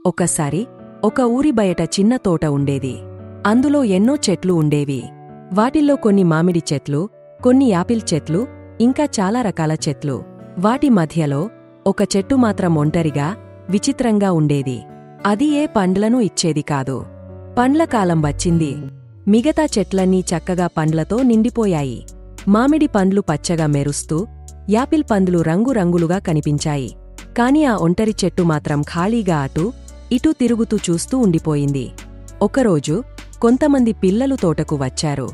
ఒకసారి ఒక ఊరి బయట చిన్న తోట ఉండేది. అందులో ఎన్నో చెట్లు ఉండేవి. వాటిల్లో కొన్ని మామిడి చెట్లు, కొన్ని యాపిల్ చెట్లు, ఇంకా చాలా రకాల చెట్లు. వాటి మధ్యలో ఒక చెట్టు మాత్రం ఒంటరిగా, విచిత్రంగా ఉండేది. అది ఏ పండ్లను ఇచ్చేది కాదు. పండ్ల కాలం వచ్చింది. మిగతా చెట్లన్నీ చక్కగా పండ్లతో నిండిపోయాయి. మామిడి పండ్లు పచ్చగా మెరుస్తూ, యాపిల్ పండ్లు రంగురంగులుగా కనిపించాయి. కాని ఆ ఒంటరి చెట్టు మాత్రం ఖాళీగా అటూ ఇటూ తిరుగుతూ చూస్తూ ఉండిపోయింది. ఒకరోజు కొంతమంది పిల్లలు తోటకు వచ్చారు.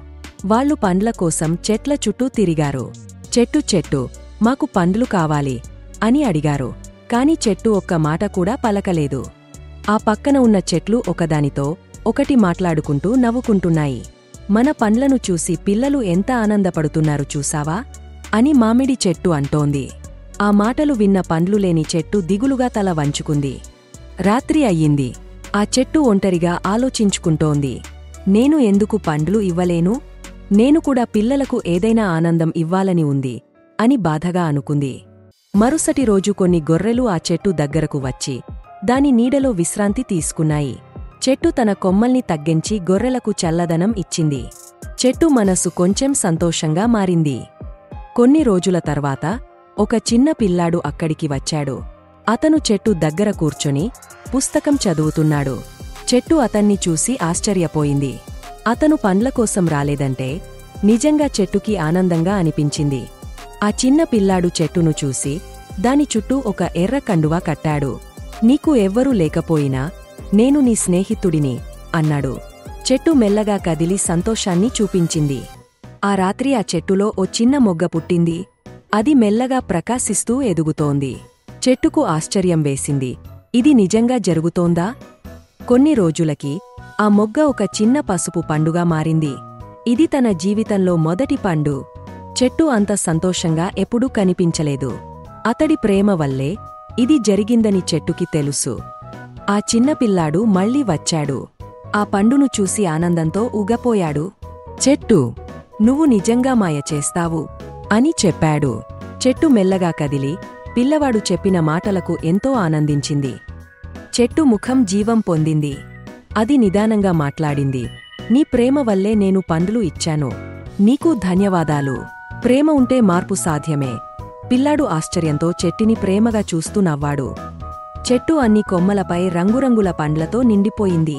వాళ్లు పండ్ల కోసం చెట్ల చుట్టూ తిరిగారు. చెట్టు మాకు పండ్లు కావాలి అని అడిగారు. కాని చెట్టు ఒక్క మాట కూడా పలకలేదు. ఆ పక్కన ఉన్న చెట్లు ఒకదానితో ఒకటి మాట్లాడుకుంటూ నవ్వుకుంటున్నాయి. మన పండ్లను చూసి పిల్లలు ఎంత ఆనందపడుతున్నారు చూసావా అని మామిడి చెట్టు అంటోంది. ఆ మాటలు విన్న పండ్లు లేని చెట్టు దిగులుగా తల వంచుకుంది. రాత్రి అయ్యింది. ఆ చెట్టు ఒంటరిగా ఆలోచించుకుంటోంది. నేను ఎందుకు పండ్లు ఇవ్వలేను? నేను కూడా పిల్లలకు ఏదైనా ఆనందం ఇవ్వాలని ఉంది అని బాధగా అనుకుంది. మరుసటి రోజు కొన్ని గొర్రెలు ఆ చెట్టు దగ్గరకు వచ్చి దాని నీడలో విశ్రాంతి తీసుకున్నాయి. చెట్టు తన కొమ్మల్ని తగ్గించి గొర్రెలకు చల్లదనం ఇచ్చింది. చెట్టు మనసు కొంచెం సంతోషంగా మారింది. కొన్ని రోజుల తర్వాత ఒక చిన్న పిల్లాడు అక్కడికి వచ్చాడు. అతను చెట్టు దగ్గర కూర్చొని పుస్తకం చదువుతున్నాడు. చెట్టు అతన్ని చూసి ఆశ్చర్యపోయింది. అతను పండ్ల కోసం రాలేదంటే నిజంగా చెట్టుకి ఆనందంగా అనిపించింది. ఆ చిన్న పిల్లాడు చెట్టును చూసి దాని చుట్టూ ఒక ఎర్ర కండువా కట్టాడు. నీకు ఎవ్వరూ లేకపోయినా నేను నీ స్నేహితుడిని అన్నాడు. చెట్టు మెల్లగా కదిలి సంతోషాన్ని చూపించింది. ఆ రాత్రి ఆ చెట్టులో ఓ చిన్న మొగ్గ పుట్టింది. అది మెల్లగా ప్రకాశిస్తూ ఎదుగుతోంది. చెట్టుకు ఆశ్చర్యం వేసింది. ఇది నిజంగా జరుగుతోందా? కొన్ని రోజులకి ఆ మొగ్గ ఒక చిన్న పసుపు పండుగా మారింది. ఇది తన జీవితంలో మొదటి పండు. చెట్టు అంత సంతోషంగా ఎప్పుడూ కనిపించలేదు. అతడి ప్రేమ వల్లే ఇది జరిగిందని చెట్టుకి తెలుసు. ఆ చిన్నపిల్లాడు మళ్ళీ వచ్చాడు. ఆ పండును చూసి ఆనందంతో ఊగపోయాడు. చెట్టు, నువ్వు నిజంగా మాయ చేస్తావు అని చెప్పాడు. చెట్టు మెల్లగా కదిలి పిల్లవాడు చెప్పిన మాటలకు ఎంతో ఆనందించింది. చెట్టు ముఖం జీవం పొందింది. అది నిదానంగా మాట్లాడింది. నీ ప్రేమ వల్లే నేను పండ్లు ఇచ్చాను. నీకు ధన్యవాదాలు. ప్రేమ ఉంటే మార్పు సాధ్యమే. పిల్లాడు ఆశ్చర్యంతో చెట్టుని ప్రేమగా చూస్తూ నవ్వాడు. చెట్టు అన్ని కొమ్మలపై రంగురంగుల పండ్లతో నిండిపోయింది.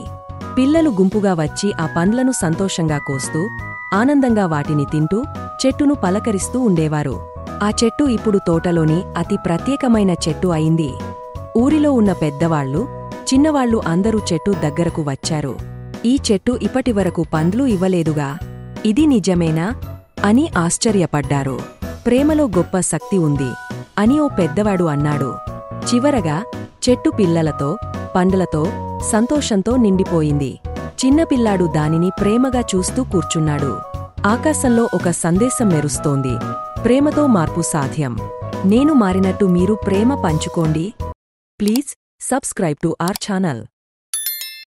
పిల్లలు గుంపుగా వచ్చి ఆ పండ్లను సంతోషంగా కోస్తూ, ఆనందంగా వాటిని తింటూ చెట్టును పలకరిస్తూ ఉండేవారు. ఆ చెట్టు ఇప్పుడు తోటలోని అతి ప్రత్యేకమైన చెట్టు అయింది. ఊరిలో ఉన్న పెద్దవాళ్లు, చిన్నవాళ్లు అందరూ చెట్టు దగ్గరకు వచ్చారు. ఈ చెట్టు ఇప్పటివరకు పండ్లు ఇవ్వలేదుగా, ఇది నిజమేనా అని ఆశ్చర్యపడ్డారు. ప్రేమలో గొప్ప శక్తి ఉంది అని ఓ పెద్దవాడు అన్నాడు. చివరగా చెట్టు పిల్లలతో, పండ్లతో, సంతోషంతో నిండిపోయింది. చిన్నపిల్లాడు దానిని ప్రేమగా చూస్తూ కూర్చున్నాడు. ఆకాశంలో ఒక సందేశం మెరుస్తోంది. ప్రేమతో మార్పు సాధ్యం. నేను మారినట్టు మీరు ప్రేమ పంచుకోండి. Please subscribe to our channel.